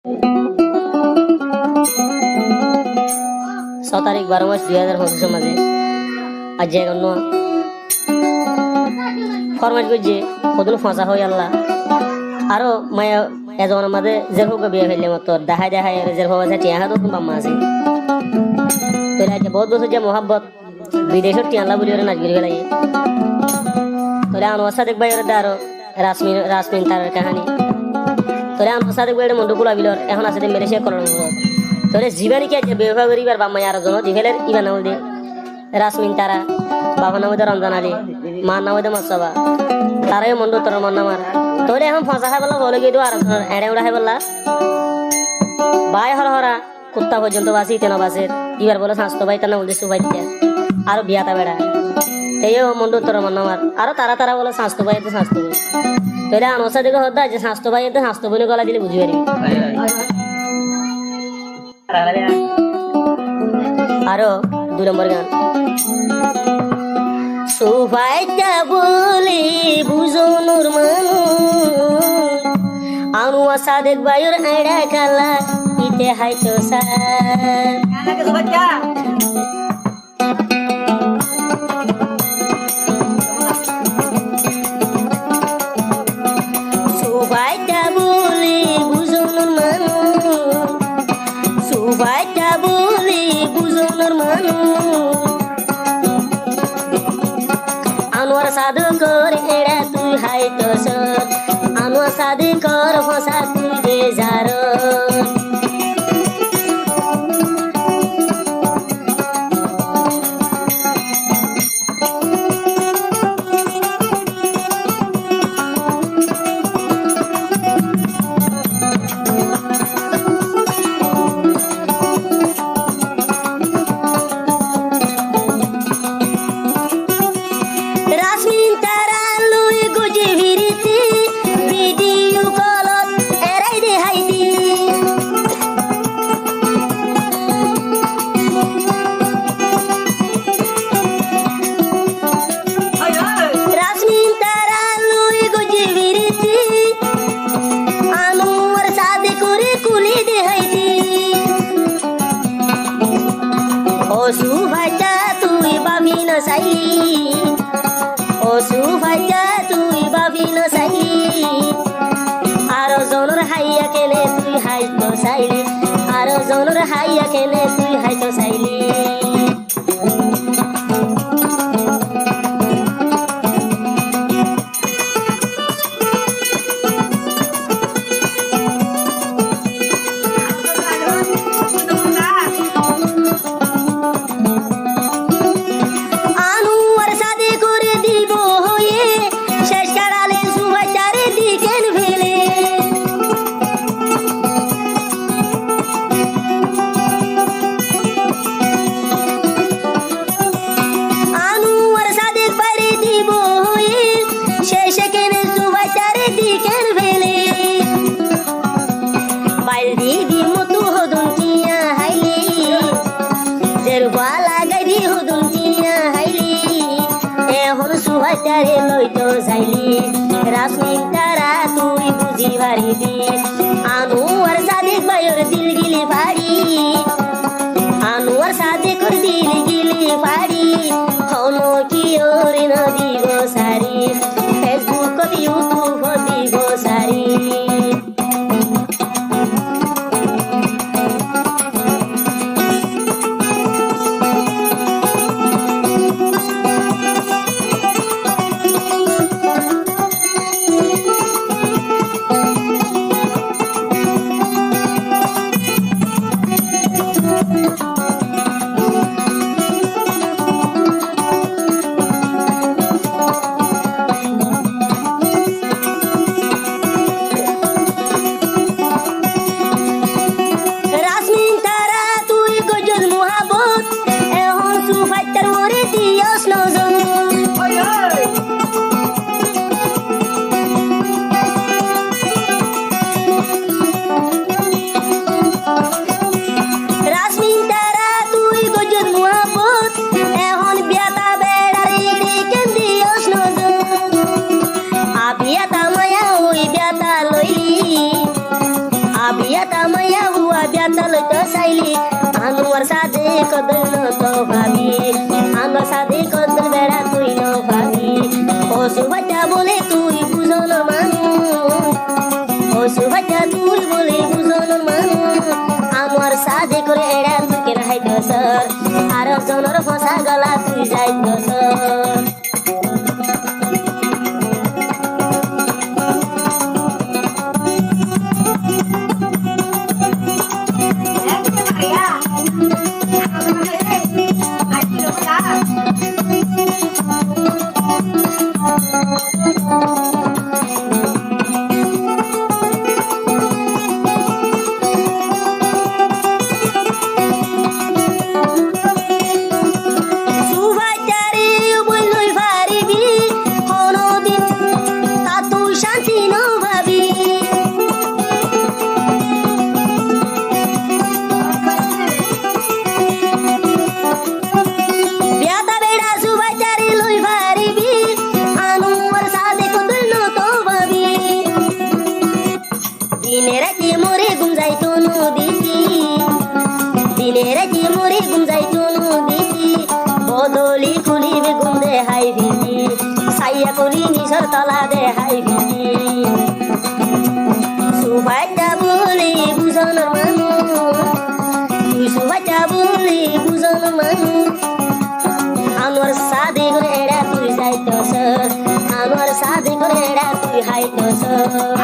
6 তারিখ 12 মাস 2025 মাঝে আজ এখন ফরমাইশ করছে কতন ফাঁসা হই আল্লাহ আরো মায়া এজন আমাদের যে হোক বিয়ে ফেললে মতো দেখাই দেখাই যে হোক আছে টিয়া হাত বাম্মা আছে তোরা যে বহুত বছর যে মোহাব্বত বিদেশের টিয়ালা বলি ওরা নাচ গিরি ফেলাই তোরা আনোয়ার সাদেক ভাই ওরা আরো রাসমিন তার কাহানি তোরা আনোয়ার সাদেক ভাই মন্ডু গুলা বিলর এখন আছে মেরে সে করণ তোরে জীবানি কে যে বিবাহ করিবার বাম্মা আর জন দিফেলের ইবা নাম দে রাসমিন তারা বাবা নাম দে রমজান আলী মার নাম দে মাসাবা তারাই মন্ডু তোর মন নামার তোরে এখন ফাঁসা খাই বলা বলে গিয়ে আর এড়ে উড়া খাই বললা বাই হর হরা কুত্তা পর্যন্ত বাসি তেন বাসে এবার বলে স্বাস্থ্য ভাই তার নাম বলতে সুভাই দিয়া আরো বিয়াতা বেড়া তেও মন্ডু তোর মন নামার আরো তারা বলে স্বাস্থ্য ভাই এতে স্বাস্থ্য ভাই তোরে আনোসা দিকে হদ্দা যে স্বাস্থ্য ভাই এতে স্বাস্থ্য বলে গলা দিলে বুঝি পারবি আরো 2 নম্বর গান সুভাইটা বলে বুঝনুর মানুষ আনোয়ার সাদেক ভাইয়ের আইডা কালা ইতে হাইতো সার সুভাইটা বলে বুঝনুর মানুষ সুভাইটা বলে বুঝনুর মানুষ আনোয়ার সাদেকর এড়া তুই হাইতো সার আনোয়ার সাদেকর ফসা তুই বেজার সুভাইটা তুই বাবি না চাইলি ও সুভাইটা তুই বাবি না চাইলি আরো জনের হাইয়া কেনে তুই হাইতো চাইলি আরো জনের হাইয়া কেনে তুই হাইতো চাইলি সুভাইটারে লইতো যাইলি রাসমিন তারা তুই বুঝি পারিবি আনোয়ার সাদেক ভাইয়ের দিল গিলি পাড়ি আনোয়ার সাদেকর দিল গিলি পাড়ি হন কি ওরে না দিব সারি ফেসবুক ইউটিউব দিব সারি একটা মাইয়া হুয়া বিয়াটা লইতে চাইলি আনোয়ার সাদে কদল তো ভাবি আনোয়ার সাদে কদল বেড়া তুই ন ভাবি ও সুবাইটা বলে তুই বুঝন মানুষ ও সুবাইটা তুই বলে বুঝন মানুষ আনোয়ার সাদে করে এড়া তুই কেন হাইতো স্যার আর জনের ফসা গলা তুই যাইতো স্যার বদলি খুলিবে গুন্দে হাই ভিজি সাইয়া করি নিজর তলা দে হাই ভিজি সুবাইটা বলি বুঝন মানুষ তুই সুবাইটা বলি বুঝন মানুষ আনোয়ার সাদে করে এড়া তুই যাইতো স্যার আনোয়ার সাদে করে এড়া তুই হাইতো স্যার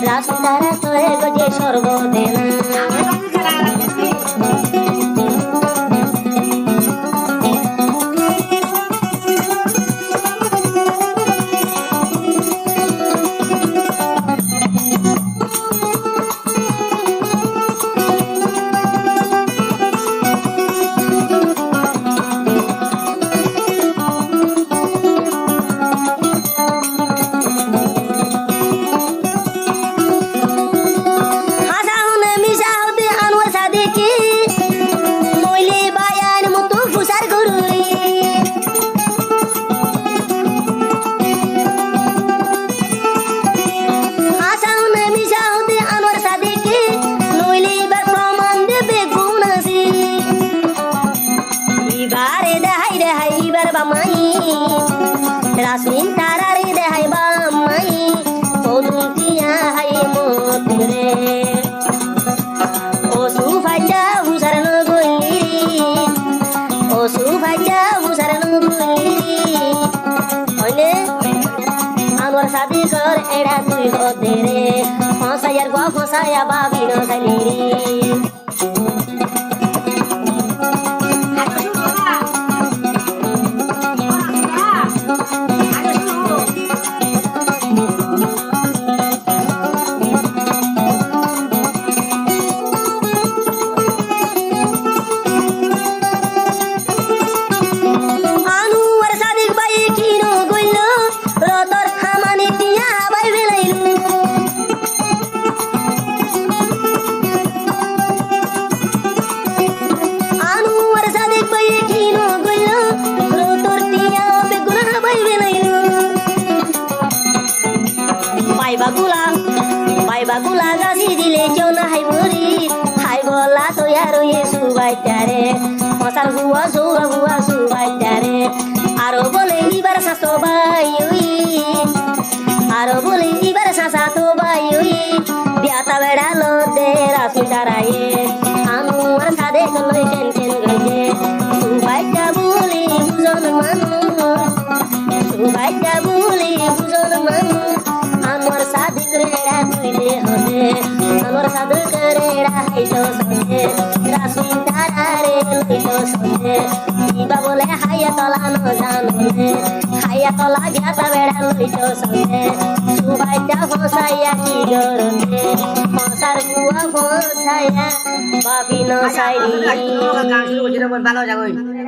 রাস্তারা তোরে গজে সর্বদেনা রাসমিন তারারে দেহাই বামাই ওদুতিয়া হাই মতরে ও সুফাজা হুসারন গইলি ও সুফাজা হুসারন গইলি ওনে আনোয়ার সাদি কর এড়া তুই হতে রে ফসায়ার গো ফসায়া বাবি ন খালি বাগুলা গাছি দিলে কেউ না হাই মরি হাই বলা তো আর সুবাইটারে মশার হুয়া সৌরা হুয়া সুবাইটারে আরো বলে এবার শাসো ভাই আরো বলে এবার শাসা তো ভাই বিয়াতা বেড়ালো দে রাসু দাঁড়ায়ে আনোয়ার সাদে লই টেনশন গইছে সুবাইটা বলে বুঝন মানুষ সুবাইটা বলে সাধু করে রাহাইতো সন্ধে রাসুল তারারে লইতো সন্ধে ইবা বলে হাইয়া তলা ন জানুনে হাইয়া তলা ঘাতা বেড়া লইতো সন্ধে সুবাইটা ফসাইয়া কি গরতে ফসার বুয়া ফসাইয়া বাপি ন সাইরি গান শুরু করছি ভালো যাবো